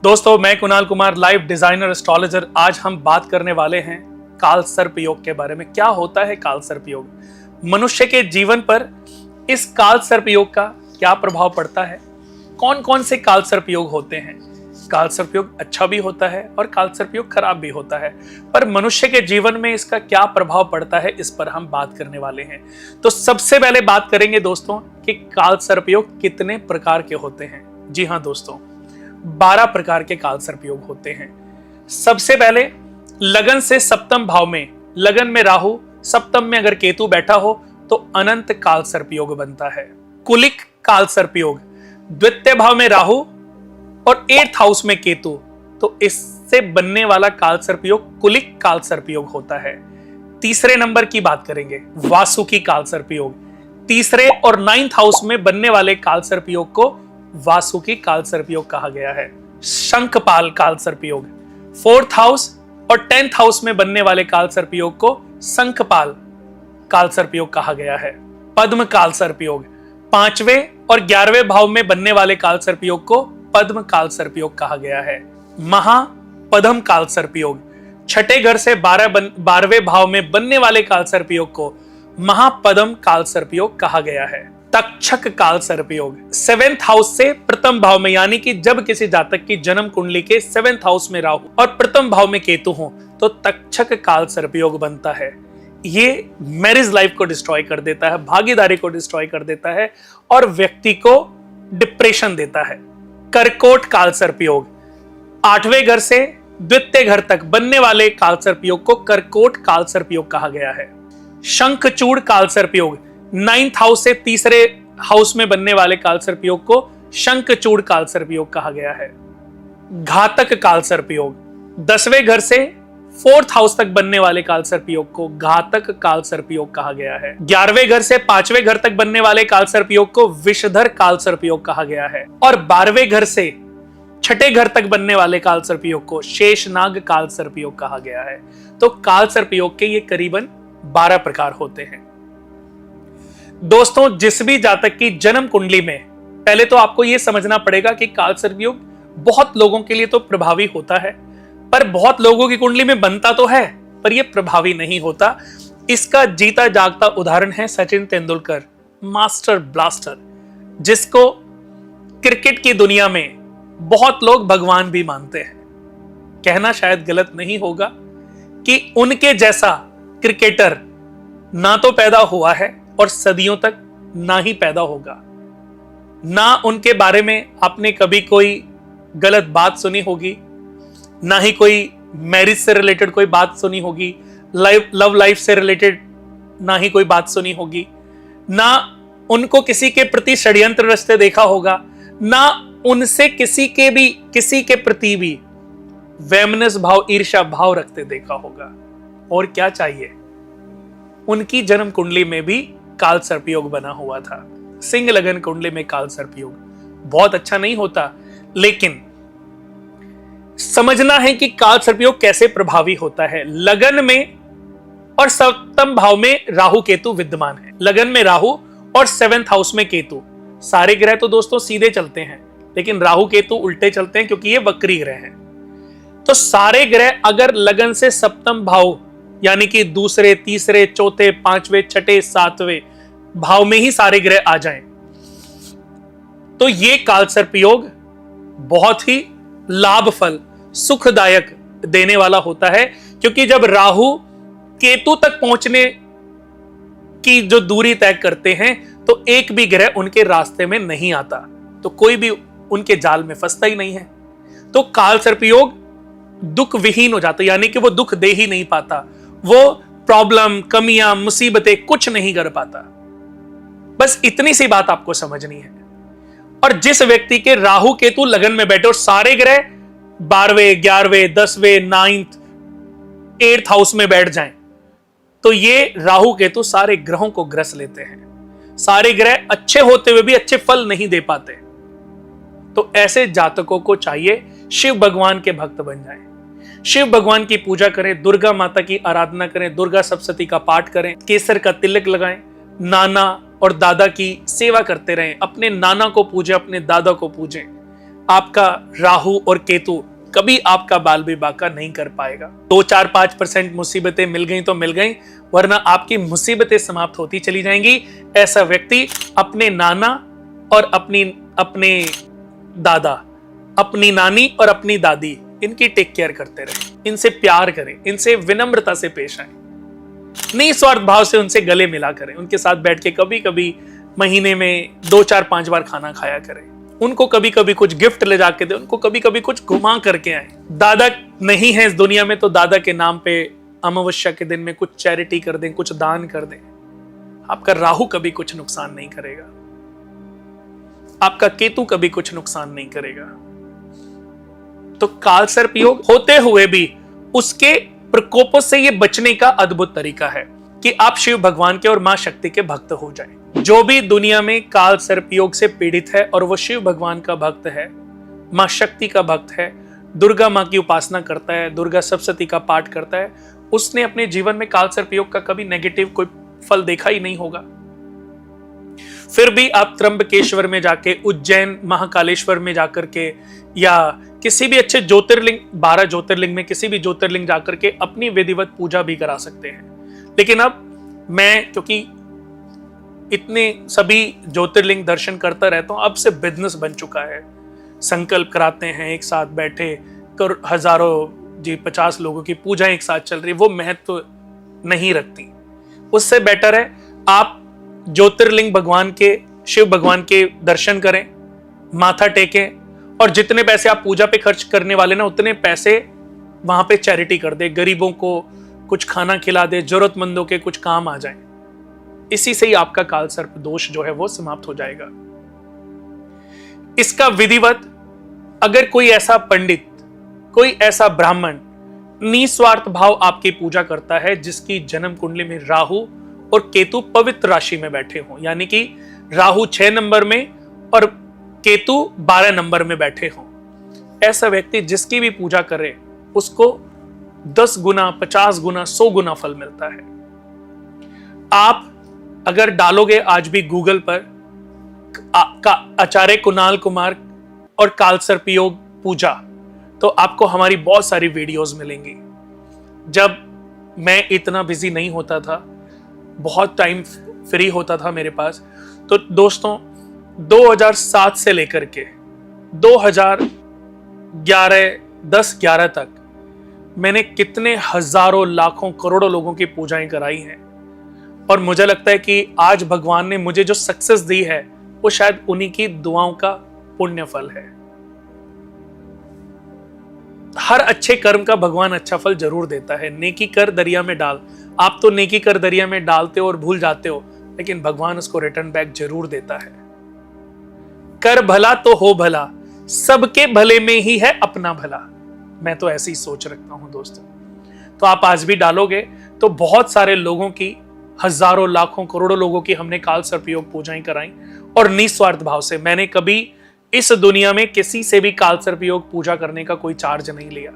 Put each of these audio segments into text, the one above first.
दोस्तों, मैं Kunal Kumar, live designer astrologer. आज हम बात करने वाले हैं काल सर्प योग के बारे में। क्या होता है काल सर्प योग? मनुष्य के जीवन पर इस काल सर्प योग का क्या प्रभाव पड़ता है? कौन कौन से काल सर्प योग होते हैं? काल सर्प योग अच्छा भी होता है और काल सर्प योग खराब भी होता है, पर मनुष्य के जीवन में इसका क्या प्रभाव पड़ता है, इस पर हम बात करने वाले हैं। तो सबसे पहले बात करेंगे दोस्तों कि काल सर्प योग कितने प्रकार के होते हैं। जी हाँ दोस्तों, 12 प्रकार के काल सर्प योग होते हैं। सबसे पहले लगन से सप्तम भाव में, लगन में राहु, सप्तम में अगर केतु बैठा हो तो अनंत काल सर्प योग बनता है। कुलिक काल सर्प योग, द्वितीय भाव में राहु और 8th हाउस में केतु, तो इससे बनने वाला काल सर्प योग कुलिक काल सर्प योग होता है। तीसरे नंबर की बात करेंगे, वासुकी काल सर्प योग। तीसरे और 9th हाउस में बनने वाले काल सर्प योग को वासुकी काल सर्प योग कहा गया है। शंखपाल काल सर्प योग, 4th हाउस और 10th हाउस में बनने वाले काल सर्प योग को शंखपाल काल सर्प योग कहा गया है। पद्म काल सर्प योग, 5वें और 11वें भाव में बनने वाले काल सर्प योग को पद्म काल सर्प योग कहा गया है। महापद्म काल सर्प योग, 6ठे घर से 12वें भाव में बनने वाले काल सर्प योग को महापद्म काल सर्प योग कहा गया है। तक्षक काल सर्प योग, 7th हाउस से प्रथम भाव में, यानी कि जब किसी जातक की जन्म कुंडली के 7th हाउस में राहु और प्रथम भाव में केतु हो तो तक्षक काल सर्प योग बनता है। ये मैरिज लाइफ को डिस्ट्रॉय कर देता है, भागीदारी को डिस्ट्रॉय कर देता है और व्यक्ति को डिप्रेशन देता है। कर्कोट काल सर्प योग, 8वें घर से द्वितीय घर तक बनने वाले काल सर्प योग को कर्कोट काल सर्प योग कहा गया है। शंखचूड़ काल सर्प योग, 9th हाउस से तीसरे हाउस में बनने वाले काल सर्प योग को शंखचूड़ काल सर्प योग कहा गया है। घातक काल सर्प योग, 10वें घर से 4th हाउस तक बनने वाले काल सर्प योग को घातक काल सर्प योग कहा गया है। 11वें घर से 5वें घर तक बनने वाले काल सर्प योग को विषधर काल सर्प योग कहा गया है और 12वें घर से 6ठे घर तक बनने वाले काल सर्प योग को शेषनाग काल सर्प योग कहा गया है। तो काल सर्प योग के ये करीबन 12 प्रकार होते हैं। दोस्तों, जिस भी जातक की जन्म कुंडली में, पहले तो आपको यह समझना पड़ेगा कि काल सर्प योग बहुत लोगों के लिए तो प्रभावी होता है, पर बहुत लोगों की कुंडली में बनता तो है पर यह प्रभावी नहीं होता। इसका जीता जागता उदाहरण है सचिन तेंदुलकर, मास्टर ब्लास्टर, जिसको क्रिकेट की दुनिया में बहुत लोग भगवान भी मानते हैं। कहना शायद गलत नहीं होगा कि उनके जैसा क्रिकेटर ना तो पैदा हुआ है और सदियों तक ना ही पैदा होगा। ना उनके बारे में आपने कभी कोई गलत बात सुनी होगी, ना ही कोई मैरिज से रिलेटेड कोई बात सुनी होगी, लव लाइफ से रिलेटेड ना ही कोई बात सुनी होगी, ना उनको किसी के प्रति षड्यंत्र रचते देखा होगा, ना उनसे किसी के प्रति भी वैमनस भाव, ईर्ष्या भाव रखते देखा होगा। और क्या चाहिए, उनकी जन्म कुंडली में भी काल सर्प योग बना हुआ था। सिंह लगन कुंडली में काल सर्प योग बहुत अच्छा नहीं होता, लेकिन समझना है कि काल सर्प योग कैसे प्रभावी होता है। लगन में और सप्तम भाव में राहु केतु विद्यमान है। लगन में राहु और 7th हाउस में केतु। सारे ग्रह तो दोस्तों सीधे चलते हैं, लेकिन राहु केतु उल्टे चलते हैं क्योंकि ये वक्री ग्रह हैं। तो सारे ग्रह अगर लगन से सप्तम भाव, यानी कि दूसरे, तीसरे, चौथे, 5वें, 6ठे, 7वें भाव में ही सारे ग्रह आ जाएं, तो ये काल सर्प योग बहुत ही लाभ फल, सुखदायक देने वाला होता है। क्योंकि जब राहु केतु तक पहुंचने की जो दूरी तय करते हैं तो एक भी ग्रह उनके रास्ते में नहीं आता, तो कोई भी उनके जाल में फंसता ही नहीं है। तो काल सर्प योग दुख विहीन हो जाता, यानी कि वो दुख दे ही नहीं पाता, वो प्रॉब्लम, कमियां, मुसीबतें कुछ नहीं कर पाता। बस इतनी सी बात आपको समझनी है। और जिस व्यक्ति के राहु केतु लगन में बैठे और सारे ग्रह 12वें, 11वें, 10वें, 9th, 8th हाउस में बैठ जाएं, तो ये राहु केतु सारे ग्रहों को ग्रस लेते हैं। सारे ग्रह अच्छे होते हुए भी अच्छे फल नहीं दे पाते। तो ऐसे जातकों को चाहिए शिव भगवान के भक्त बन जाएं, शिव भगवान की पूजा करें, दुर्गा माता की आराधना करें, दुर्गा सप्तशती का पाठ करें, केसर का तिलक लगाएं, नाना और दादा की सेवा करते रहें, अपने नाना को पूजें, अपने दादा को पूजें, आपका राहु और केतु कभी आपका बाल विवाह का नहीं कर पाएगा। 2-4-5% मुसीबतें मिल गई तो मिल गई, वरना आपकी मुसीबतें समाप्त होती चली जाएंगी। ऐसा व्यक्ति अपने नाना और अपने दादा, अपनी नानी और अपनी दादी, इनकी टेक केयर करते रहे, इनसे प्यार करें, इनसे विनम्रता से पेश आए, निस्वार्थ भाव से उनसे गले मिला करें, उनके साथ बैठ के कभी कभी महीने में 2-4-5 बार खाना खाया करें, उनको कभी कभी कुछ गिफ्ट ले जाके दे, उनको कभी कभी कुछ घुमा करके आए। दादा नहीं है इस दुनिया में तो दादा के नाम पे अमावस्या के दिन में कुछ चैरिटी कर दें, कुछ दान कर दें। आपका राहु कभी कुछ नुकसान नहीं करेगा, आपका केतु कभी कुछ नुकसान नहीं करेगा। तो काल सर्प योग होते हुए भी उसके प्रकोपों से ये बचने का अद्भुत तरीका है कि आप शिव भगवान के और मां शक्ति के भक्त हो जाएं। जो भी दुनिया में काल सर्प योग से पीड़ित है और वो शिव भगवान का भक्त है, मां शक्ति का भक्त है, दुर्गा मां की उपासना करता है, दुर्गा सप्तशती का पाठ करता है, उसने अपने जीवन में काल सर्प योग का कभी नेगेटिव कोई फल देखा ही नहीं होगा। फिर भी आप त्र्यंबकेश्वर में जाके, उज्जैन महाकालेश्वर में जाकर के, या किसी भी अच्छे ज्योतिर्लिंग, 12 ज्योतिर्लिंग में किसी भी ज्योतिर्लिंग जाकर के अपनी विधिवत पूजा भी करा सकते हैं। लेकिन अब मैं क्योंकि इतने सभी ज्योतिर्लिंग दर्शन करता रहता हूं, अब से बिजनेस बन चुका है। संकल्प कराते हैं, एक साथ बैठे हजारों 50 लोगों की पूजा एक साथ चल रही, वो महत्व नहीं रखती। उससे बेटर है आप ज्योतिर्लिंग भगवान के, शिव भगवान के दर्शन करें, माथा टेकें, और जितने पैसे आप पूजा पे खर्च करने वाले ना, उतने पैसे वहां पे चैरिटी कर दे, गरीबों को कुछ खाना खिला दे, जरूरतमंदों के कुछ काम आ जाए। इसी से ही आपका काल सर्प दोष जो है वो समाप्त हो जाएगा। इसका विधिवत अगर कोई ऐसा पंडित, कोई ऐसा ब्राह्मण निस्वार्थ भाव आपकी पूजा करता है, जिसकी जन्म कुंडली में राहु और केतु पवित्र राशि में बैठे हों, यानी कि राहु 6 नंबर में और केतु 12 नंबर में बैठे हों, ऐसा व्यक्ति जिसकी भी पूजा करे उसको 10 गुना, 50 गुना, 100 गुना फल मिलता है। आप अगर डालोगे आज भी गूगल पर आचार्य कुणाल कुमार और काल सर्प योग पूजा, तो आपको हमारी बहुत सारी वीडियोस मिलेंगी। जब मैं इतना बिजी नहीं होता था, बहुत टाइम फ्री होता था मेरे पास, तो दोस्तों 2007 से लेकर के 2011, 10-11 तक मैंने कितने हजारों, लाखों, करोड़ों लोगों की पूजाएं कराई हैं। और मुझे लगता है कि आज भगवान ने मुझे जो सक्सेस दी है वो शायद उन्हीं की दुआओं का पुण्य फल है। हर अच्छे कर्म का भगवान अच्छा फल जरूर देता है। नेकी कर दरिया में डाल, आप तो नेकी कर दरिया में डालते हो और भूल जाते हो, लेकिन भगवान उसको रिटर्न बैक जरूर देता है। कर भला तो हो भला, सबके भले में ही है अपना भला। मैं तो ऐसे ही सोच रखता हूं दोस्तों। तो आप आज भी डालोगे तो बहुत सारे लोगों की, हजारों, लाखों, करोड़ों लोगों की हमने काल सर्प योग पूजाएं कराई, और निस्वार्थ भाव से। मैंने कभी इस दुनिया में किसी से भी काल सर्प योग पूजा करने का कोई चार्ज नहीं लिया।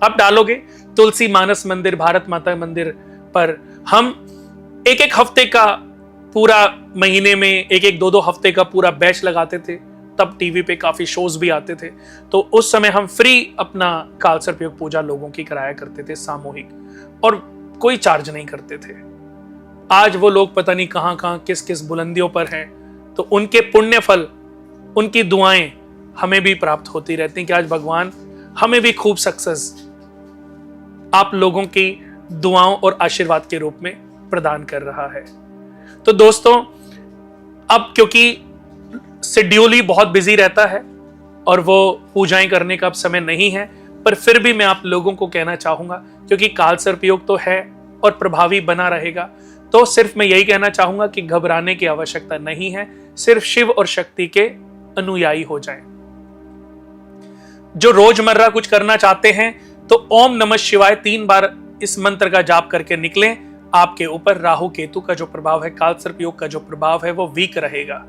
आप डालोगे तुलसी मानस मंदिर, भारत माता मंदिर पर हम एक हफ्ते का पूरा, महीने में एक 2-2 हफ्ते का पूरा बैच लगाते थे। तब टीवी पे काफी शोज भी आते थे, तो उस समय हम फ्री अपना काल सर्प योग पूजा लोगों की कराया करते थे, सामूहिक, और कोई चार्ज नहीं करते थे। आज वो लोग पता नहीं कहां कहां, किस किस बुलंदियों पर हैं। तो उनके पुण्य फल, उनकी दुआएं हमें भी प्राप्त होती रहती हैं कि आज भगवान हमें भी खूब सक्सेस आप लोगों की दुआओं और आशीर्वाद के रूप में प्रदान कर रहा है। तो दोस्तों, अब क्योंकि शेड्यूल ही बहुत बिजी रहता है और वो पूजाएं करने का अब समय नहीं है, पर फिर भी मैं आप लोगों को कहना चाहूंगा, क्योंकि काल सर्प योग तो है और प्रभावी बना रहेगा, तो सिर्फ मैं यही कहना चाहूंगा कि घबराने की आवश्यकता नहीं है। सिर्फ शिव और शक्ति के अनुयायी हो जाएं। जो रोजमर्रा कुछ करना चाहते हैं तो ओम नमः शिवाय 3 बार इस मंत्र का जाप करके निकलें। आपके ऊपर राहु केतु का जो प्रभाव है, काल सर्प योग का जो प्रभाव है, वो वीक रहेगा।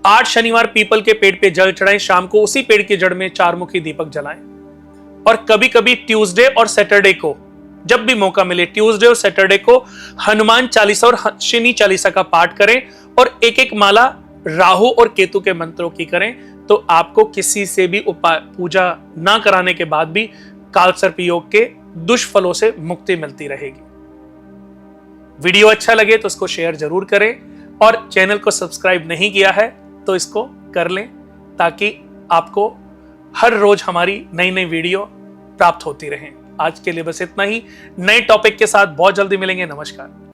8 शनिवार पीपल के पेड़ पे जल चढ़ाएं, शाम को उसी पेड़ की जड़ में 4 मुखी दीपक जलाएं। और कभी कभी ट्यूसडे और सैटरडे को, जब भी मौका मिले, ट्यूसडे और सैटरडे को हनुमान चालीसा और शनि चालीसा का पाठ करें, और एक माला राहु और केतु के मंत्रों की करें, तो आपको किसी से भी पूजा ना कराने के बाद भी काल सर्प योग के दुष्फलों से मुक्ति मिलती रहेगी। वीडियो अच्छा लगे तो इसको शेयर जरूर करें और चैनल को सब्सक्राइब नहीं किया है तो इसको कर लें, ताकि आपको हर रोज हमारी नई नई वीडियो प्राप्त होती रहें। आज के लिए बस इतना ही। नए टॉपिक के साथ बहुत जल्दी मिलेंगे। नमस्कार।